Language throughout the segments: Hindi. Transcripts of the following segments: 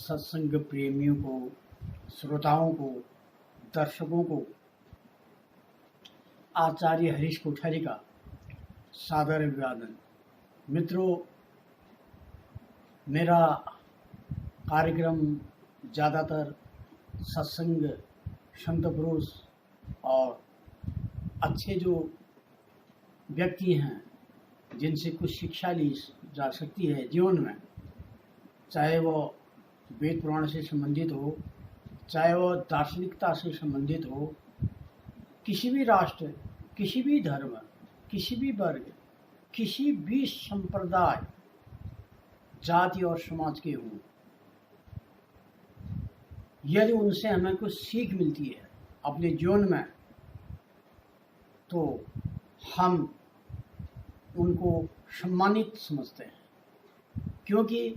सत्संग प्रेमियों को, श्रोताओं को, दर्शकों को आचार्य हरीश कोठारी का सादर अभिवादन। मित्रों, मेरा कार्यक्रम ज़्यादातर सत्संग, संत पुरुष और अच्छे जो व्यक्ति हैं जिनसे कुछ शिक्षा ली जा सकती है जीवन में, चाहे वो वेद पुराण से संबंधित हो, चाहे वो दार्शनिकता से संबंधित हो, किसी भी राष्ट्र, किसी भी धर्म, किसी भी वर्ग, किसी भी संप्रदाय, जाति और समाज के हों, यदि उनसे हमें कुछ सीख मिलती है अपने जीवन में, तो हम उनको सम्मानित समझते हैं। क्योंकि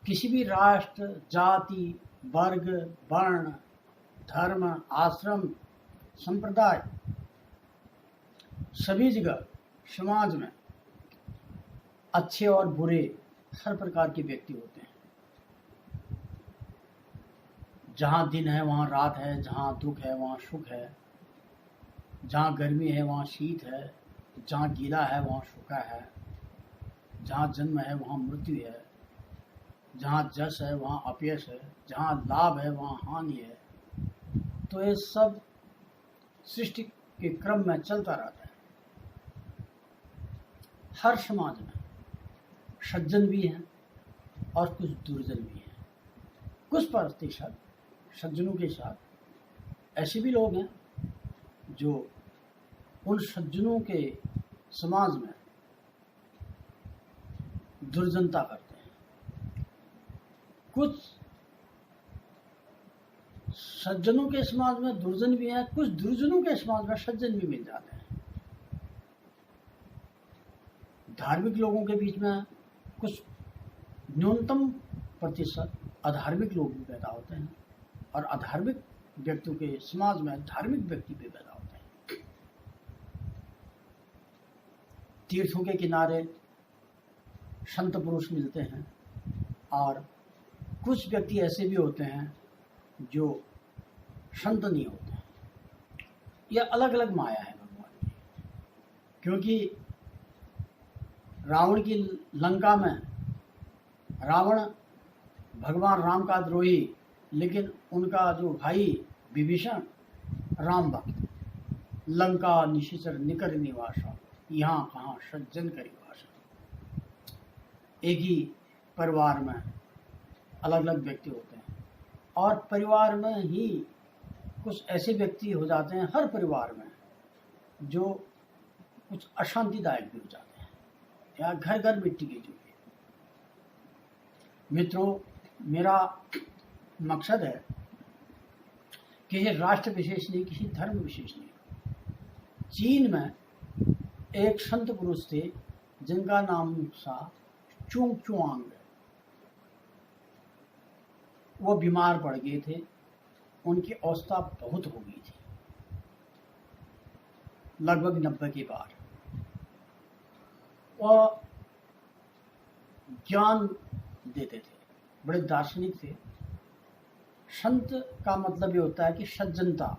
किसी भी राष्ट्र, जाति, वर्ग, वर्ण, धर्म, आश्रम, संप्रदाय, सभी जगह समाज में अच्छे और बुरे हर प्रकार के व्यक्ति होते हैं। जहाँ दिन है वहाँ रात है, जहाँ दुख है वहाँ सुख है, जहाँ गर्मी है वहाँ शीत है, जहाँ गीला है वहाँ सूखा है, जहाँ जन्म है वहाँ मृत्यु है, जहाँ जश है वहाँ अपयश है, जहाँ लाभ है वहाँ हानि है। तो ये सब सृष्टि के क्रम में चलता रहता है। हर समाज में सज्जन भी हैं और कुछ दुर्जन भी हैं। कुछ प्रतिशत सज्जनों के साथ ऐसे भी लोग हैं जो उन सज्जनों के समाज में दुर्जनता करते हैं। कुछ सज्जनों के समाज में दुर्जन भी हैं, कुछ दुर्जनों के समाज में सज्जन भी मिल जाते हैं। धार्मिक लोगों के बीच में कुछ न्यूनतम प्रतिशत अधार्मिक लोग भी पैदा होते हैं और अधार्मिक व्यक्तियों के समाज में धार्मिक व्यक्ति भी पैदा होते हैं। तीर्थों के किनारे संत पुरुष मिलते हैं और कुछ व्यक्ति ऐसे भी होते हैं जो संत नहीं होते हैं। यह अलग अलग माया है भगवान की। क्योंकि रावण की लंका में रावण भगवान राम का द्रोही, लेकिन उनका जो भाई विभीषण राम भक्त, लंका निशिचर निकर निवासा, यहाँ कहाँ सज्जन करी भाषा। एक ही परिवार में अलग अलग व्यक्ति होते हैं और परिवार में ही कुछ ऐसे व्यक्ति हो जाते हैं हर परिवार में जो कुछ अशांतिदायक भी हो जाते हैं या घर घर मिट्टी के जो। मित्रों, मेरा मकसद है किसी राष्ट्र विशेष नहीं, किसी धर्म विशेष नहीं। चीन में एक संत पुरुष थे जिनका नाम था चुंग चुआंग। वो बीमार पड़ गए थे, उनकी अवस्था बहुत हो गई थी, लगभग 90 के पार। वो ज्ञान देते थे, बड़े दार्शनिक थे। संत का मतलब ये होता है कि सज्जनता।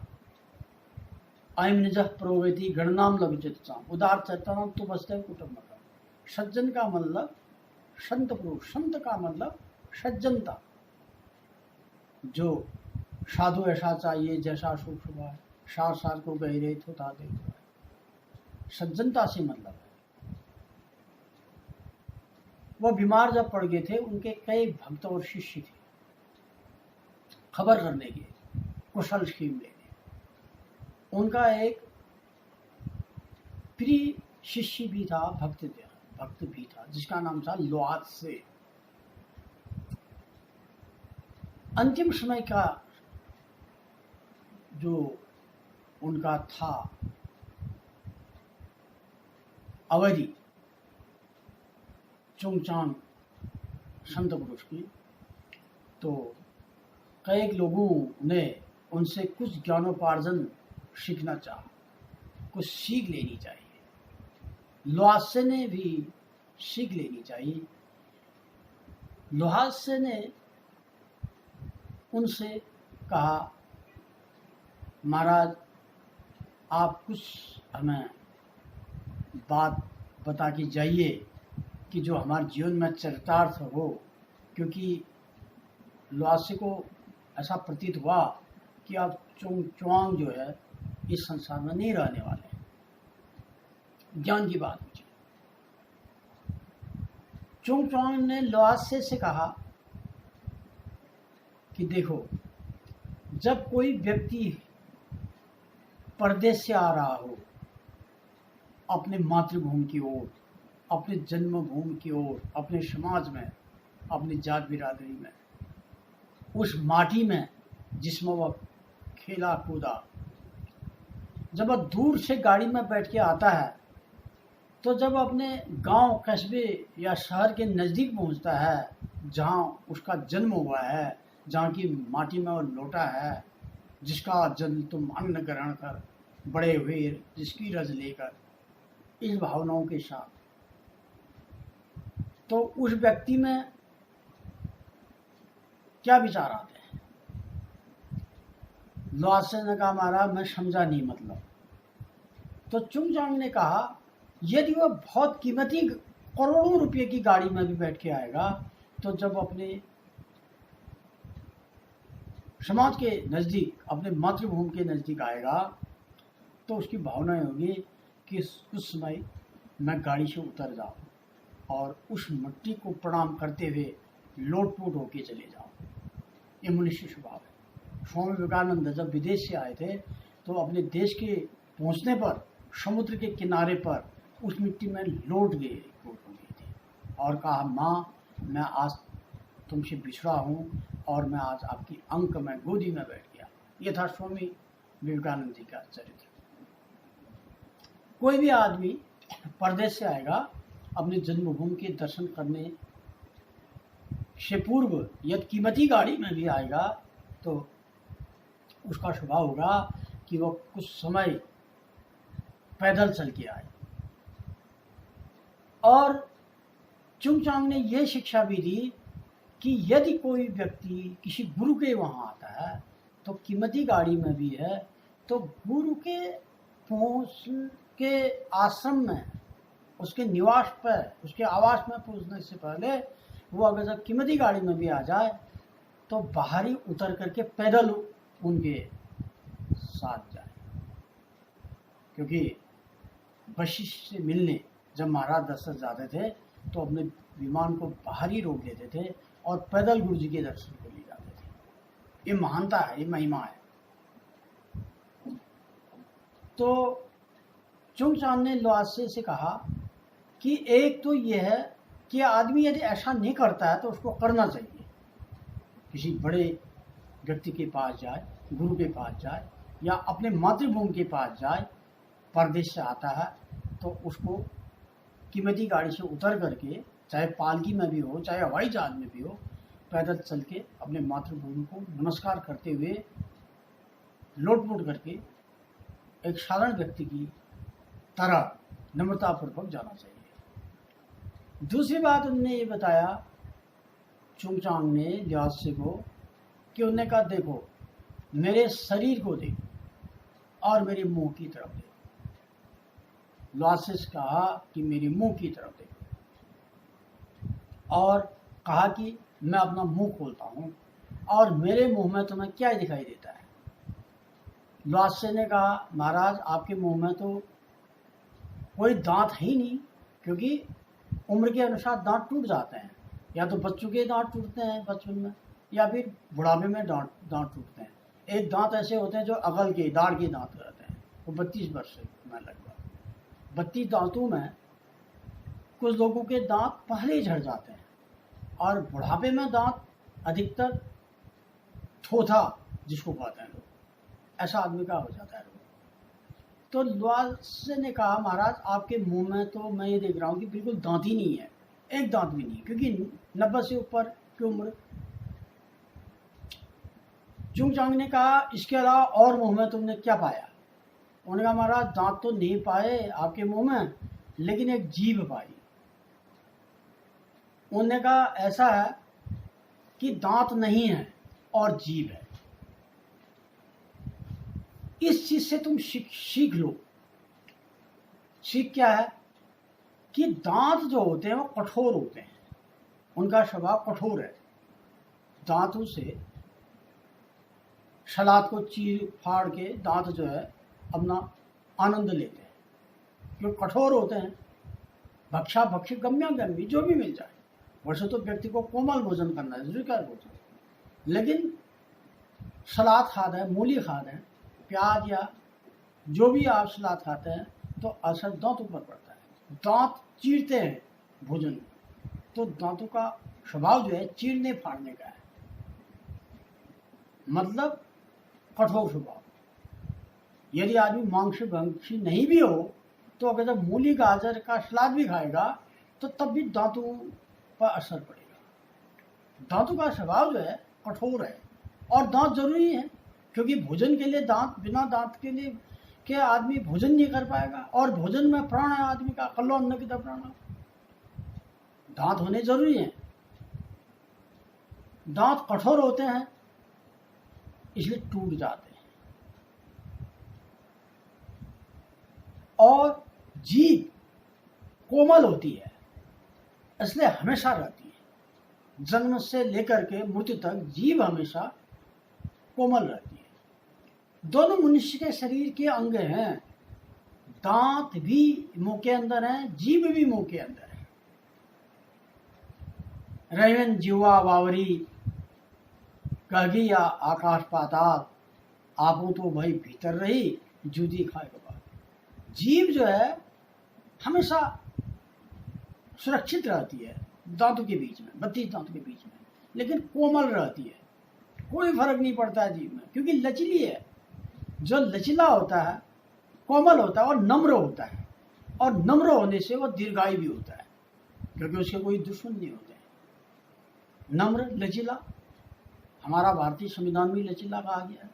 अयम निजः प्रोवेति गणनाम लघुचित्तसाम उदार चैतन्यम तो बसते कुटुंबकम। सज्जन का मतलब संत पुरुष, संत का मतलब सज्जनता। जो साधु ऐसा चाहिए जैसा सुख सुबह, सार सार को गहरे होता दे। सज्जनता से मतलब है। वो बीमार जब पड़ गए थे, उनके कई भक्त और शिष्य थे खबर करने के, कुशल क्षेम लेने। उनका एक प्रिय शिष्य भी था, भक्त भी था, जिसका नाम था ल्वात्से। अंतिम समय का जो उनका था अवधि चुंगचांग संत पुरुष की, तो कई लोगों ने उनसे कुछ ज्ञानोपार्जन सीखना चाहा, कुछ सीख लेनी चाहिए। ल्वात्से ने भी सीख लेनी चाहिए। ल्वात्से ने उनसे कहा, महाराज आप कुछ हमें बात बता के जाइए कि जो हमारे जीवन में चरितार्थ हो, क्योंकि ल्वासे को ऐसा प्रतीत हुआ कि आप चुआंग जो है इस संसार में नहीं रहने वाले हैं। ज्ञान की बात पूछी। चुआंग ने ल्वासे से कहा कि देखो, जब कोई व्यक्ति परदेश से आ रहा हो अपने मातृभूमि की ओर, अपने जन्मभूमि की ओर, अपने समाज में, अपनी जात बिरादरी में, उस माटी में जिसमें वह खेला कूदा, जब वह दूर से गाड़ी में बैठ के आता है तो जब अपने गांव, कस्बे या शहर के नज़दीक पहुंचता है जहां उसका जन्म हुआ है, जहाँ की माटी में वो लौटा है, जिसका जन्म तुम अन्न ग्रहण कर बड़े हुए, जिसकी रज लेकर, इस भावनाओं के साथ, तो उस व्यक्ति में क्या विचार आते हैं? ल्वासे ने कहा, महाराज मैं समझा नहीं मतलब। तो चुआंग ने कहा, यदि वह बहुत कीमती करोड़ों रुपए की गाड़ी में भी बैठ के आएगा, तो जब अपने समाज के नज़दीक, अपने मातृभूमि के नज़दीक आएगा तो उसकी भावना होगी कि उस समय मैं गाड़ी से उतर जाऊं और उस मिट्टी को प्रणाम करते हुए लोटपोट होके चले जाऊं। ये मनुष्य स्वभाव है। स्वामी विवेकानंद जब विदेश से आए थे तो अपने देश के पहुंचने पर समुद्र के किनारे पर उस मिट्टी में लोट गए थे और कहा, माँ मैं आज तुमसे बिछड़ा हूँ और मैं आज आपकी अंक में गोदी में बैठ गया। ये था स्वामी विवेकानंद जी का चरित्र। कोई भी आदमी परदेश से आएगा, अपनी जन्मभूमि के दर्शन करने से पूर्व यदि कीमती गाड़ी में भी आएगा तो उसका स्वभाव होगा कि वह कुछ समय पैदल चल के आए। और चुआंग ने यह शिक्षा भी दी कि यदि कोई व्यक्ति किसी गुरु के वहाँ आता है तो कीमती गाड़ी में भी है, तो गुरु के पहुँच के आश्रम में, उसके निवास पर, उसके आवास में पहुँचने से पहले वो अगर जब कीमती गाड़ी में भी आ जाए तो बाहर ही उतर करके पैदल उनके साथ जाए। क्योंकि वशिष्ठ से मिलने जब महाराज दशरथ जाते थे तो अपने विमान को बाहर ही रोक देते थे और पैदल गुरु जी के दर्शन को ले जाते थे। ये महानता है, ये महिमा है। तो चुआंग ने ल्वासे से कहा कि एक तो यह है कि आदमी यदि ऐसा नहीं करता है तो उसको करना चाहिए। किसी बड़े व्यक्ति के पास जाए, गुरु के पास जाए या अपने मातृभूमि के पास जाए, परदेश से आता है तो उसको कीमती गाड़ी से उतर करके, चाहे पालकी में भी हो, चाहे हवाई जहाज में भी हो, पैदल चल के अपने मातृभूमि को नमस्कार करते हुए लोटपोट करके एक साधारण व्यक्ति की तरह नम्रतापूर्वक जाना चाहिए। दूसरी बात उन्होंने ये बताया, चुआंग ने ल्वासे को, कि उन्होंने कहा, देखो मेरे शरीर को देखो और मेरे मुंह की तरफ देखो। ल्वासे से कहा कि मेरे मुंह की तरफ देखो और कहा कि मैं अपना मुंह खोलता हूँ और मेरे मुंह में तुम्हें क्या दिखाई देता है? ल्वासे ने कहा, महाराज आपके मुंह में तो कोई दांत है ही नहीं, क्योंकि उम्र के अनुसार दांत टूट जाते हैं। या तो बच्चों के दांत टूटते हैं बचपन में, या फिर बुढ़ापे में दांत टूटते हैं। एक दांत ऐसे होते हैं जो अगल के, दाढ़ के दांत रहते हैं, वो 32 वर्ष में लगभग 32 दांतों में कुछ लोगों के दांत पहले ही झड़ जाते हैं और बुढ़ापे में दांत अधिकतर थोथा जिसको कहते हैं लोग, ऐसा आदमी का हो जाता है। तो ल्वासे ने कहा, महाराज आपके मुंह में तो मैं ये देख रहा हूँ कि बिल्कुल दांत ही नहीं है, एक दांत भी नहीं, क्योंकि 90 से ऊपर की उम्र। चुआंग ने कहा, इसके अलावा और मुंह में तुमने क्या पाया? उन्होंने कहा, महाराज दांत तो नहीं पाए आपके मुंह में, लेकिन एक जीभ पाई। उन्होंने कहा, ऐसा है कि दांत नहीं है और जीभ है। इस चीज से तुम सीख लो। सीख क्या है कि दांत जो होते हैं वो कठोर होते हैं, उनका स्वभाव कठोर है। दांतों से सलाद को चीर फाड़ के दांत जो है अपना आनंद लेते हैं, जो कठोर होते हैं। भक्षा भक्ष्य गम्या गम्य जो भी मिल जाए। वैसे तो व्यक्ति को कोमल भोजन करना है, स्वीकार भोजन, लेकिन सलाद खाते हैं, मूली खाते हैं, प्याज या जो भी आप सलाद खाते हैं तो असर दांतों पर पड़ता है। दांत चीरते हैं भोजन को, तो दांतों का स्वभाव जो है चीरने फाड़ने का है, मतलब कठोर स्वभाव। यदि आदमी मांस भक्षी नहीं भी हो तो अगर जब मूली गाजर का सलाद भी खाएगा तो तब भी दांतों पर असर पड़ेगा। दांतों का स्वभाव जो है कठोर है, और दांत जरूरी है, क्योंकि भोजन के लिए दांत, बिना दांत के लिए के आदमी भोजन नहीं कर पाएगा। और भोजन में प्राण है आदमी का, कल्लो अन्न की तरह प्राण। दांत होने जरूरी है। दांत कठोर होते हैं इसलिए टूट जाते हैं, और जीभ कोमल होती है इसलिए हमेशा रहती है। जन्म से लेकर के मृत्यु तक जीभ हमेशा कोमल रहती है। दोनों मनुष्य के शरीर के अंग हैं। दांत भी मुंह के अंदर है, जीभ भी मुंह के अंदर है। रहीवन जीवा बावरी कही या आकाश पाताल, आपो तो भाई भीतर रही जूदी खाए के बाद। जीभ जो है हमेशा सुरक्षित रहती है दांतों के बीच में, 32 दांतों के बीच में, लेकिन कोमल रहती है। कोई फर्क नहीं पड़ता है जीभ में, क्योंकि लचीली है। जो लचीला होता है, कोमल होता है और नम्र होता है, और नम्र होने से वो दीर्घायु भी होता है, क्योंकि उसके कोई दुश्मन नहीं होते हैं। नम्र, लचीला, हमारा भारतीय संविधान में लचीला कहा गया है।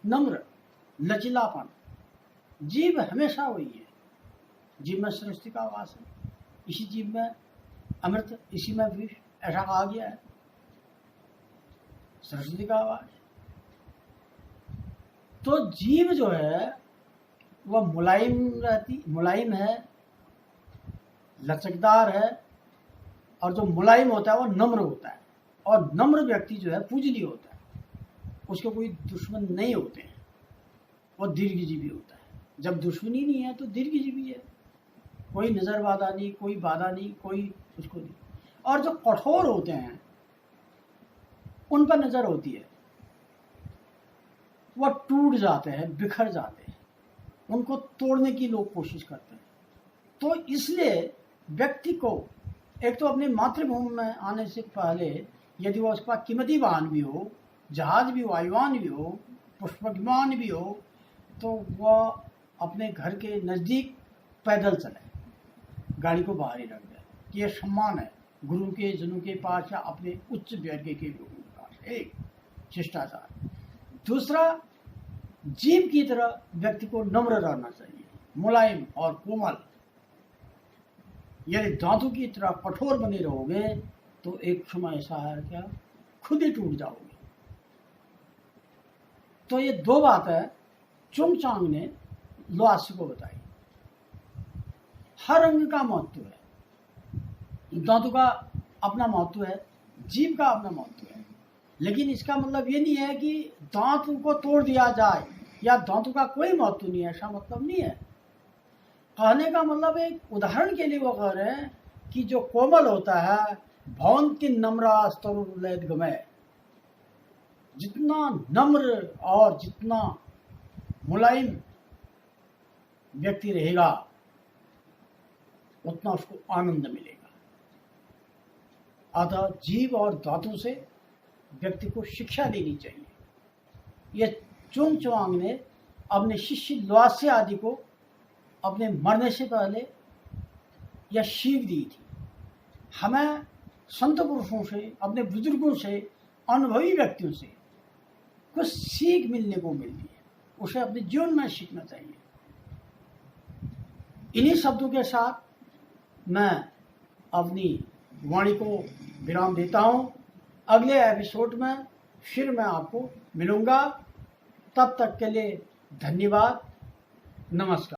नम्र, लचीलापन। जीभ हमेशा वही है। जीभ में सरस्वती का वास है, इसी जीभ में अमृत, इसी में विष, ऐसा कहा गया है। सरस्वती का आवाज। तो जीभ जो है वह मुलायम है, लचकदार है, और जो मुलायम होता है वह नम्र होता है। और नम्र व्यक्ति जो है पूजनीय होता है, उसके कोई दुश्मन नहीं होते हैं, वो दीर्घजीवी होता है। जब दुश्मनी नहीं है तो दीर्घजीवी है, कोई नजर बाधा नहीं, कोई बाधा नहीं, कोई उसको नहीं। और जो कठोर होते हैं उन पर नजर होती है, वह टूट जाते हैं, बिखर जाते हैं, उनको तोड़ने की लोग कोशिश करते हैं। तो इसलिए व्यक्ति को एक तो अपनी मातृभूमि में आने से पहले, यदि वह उसका कीमती वाहन भी हो, जहाज भी, वायुयान भी हो, पुष्पविमान भी हो, तो वह अपने घर के नज़दीक पैदल चले, गाड़ी को बाहर ही रख दे। कि यह सम्मान है गुरु के जनों के पास या अपने उच्च वर्ग के लोगों के पास। एक शिष्टाचार। दूसरा, जीभ की तरह व्यक्ति को नम्र रहना चाहिए, मुलायम और कोमल। यदि दांतों की तरह कठोर बने रहोगे तो एक समय ऐसा है क्या खुद ही टूट जाओगे। तो ये दो बातें चुंगचांग ने ल्वासी को बताई। हर अंग का महत्व है, दांतों का अपना महत्व है, जीभ का अपना महत्व है, लेकिन इसका मतलब ये नहीं है कि दांत को तोड़ दिया जाए या दांतों का कोई महत्व नहीं है, ऐसा मतलब नहीं है। कहने का मतलब एक उदाहरण के लिए वो कह रहे हैं कि जो कोमल होता है, भौंति नम्रा स्तरुलयत गमय, जितना नम्र और जितना मुलायम व्यक्ति रहेगा उतना उसको आनंद मिलेगा। अतः जीभ और दांतों से व्यक्ति को शिक्षा लेनी चाहिए। यह चुंगचांग ने अपने शिष्य ल्वासे आदि को अपने मरने से पहले यह सीख दी थी। हमें संत पुरुषों से, अपने बुजुर्गों से, अनुभवी व्यक्तियों से कुछ सीख मिलने को मिलती है, उसे अपने जीवन में सीखना चाहिए। इन्हीं शब्दों के साथ मैं अपनी वाणी को विराम देता हूँ। अगले एपिसोड में फिर मैं आपको मिलूँगा। तब तक के लिए धन्यवाद, नमस्कार।